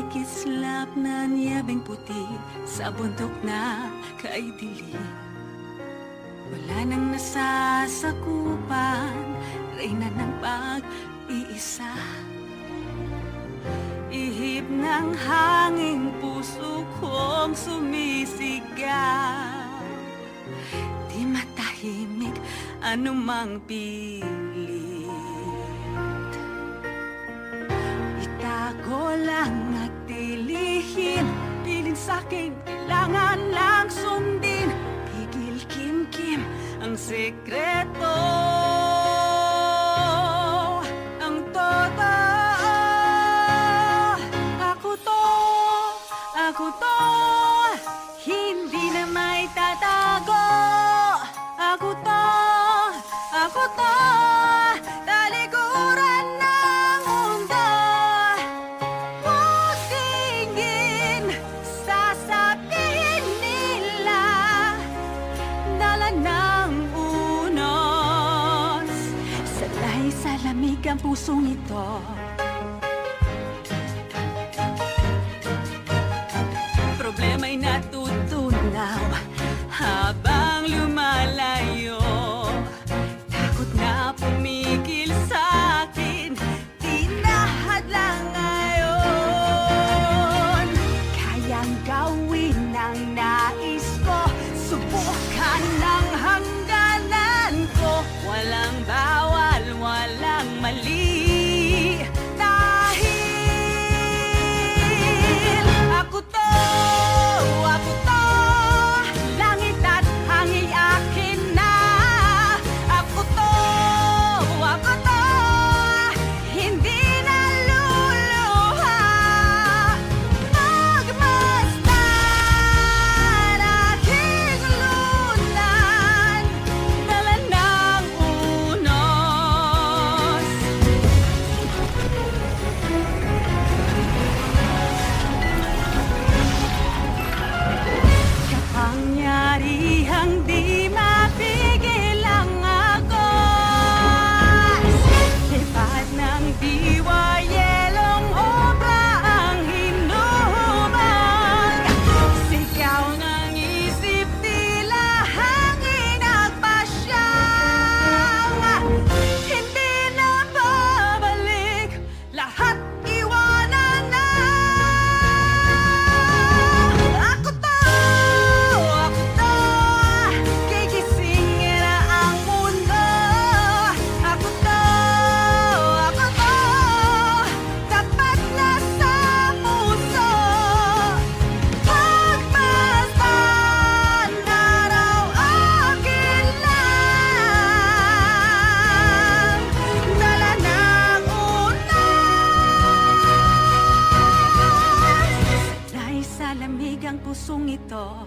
Kislap na niyabing puti sa bundok na kay dilim. Wala nang nasasakupan, reyna ng pag-iisa. Ihip ng hanging puso kong sumisigaw. Di matahimik anumang pilit. Itago lang at tilihin, piling sa'kin kailangan lang sundin. Pigil kim-kim ang sekreto. Ang totoo, ako to, hindi na may tatago. Ako to, talikuran ng mundo. Huwag tingin, sasabihin nila, dala ng unos. Sanay sa lamig ang pusong ito. Problema'y natutunaw habang lumalayo. Takot na pumigil sa'kin, di nahadlang ngayon. Kayang gawin ang nais ko, subukan ng hangganan ko. Walang bawal, walang mali. Ako to, langit at hangin akin na. Ako to, hindi na luluha. Magmasdan aking lunan, dala ng unos. Kapangyarihang di mapigil ang agos. Lipat ng diwa, yelong obra ang hinubog. Sigaw ng isip, tila hangin nagpasyaw. Hindi na babalik, lahat iwanan na. Ako to, gigisingin na ang mundo. Ako to, tapat na sa puso. Pagmasdan araw akin lang, dala ng unas. Dahil sa lamig ang pusong ito,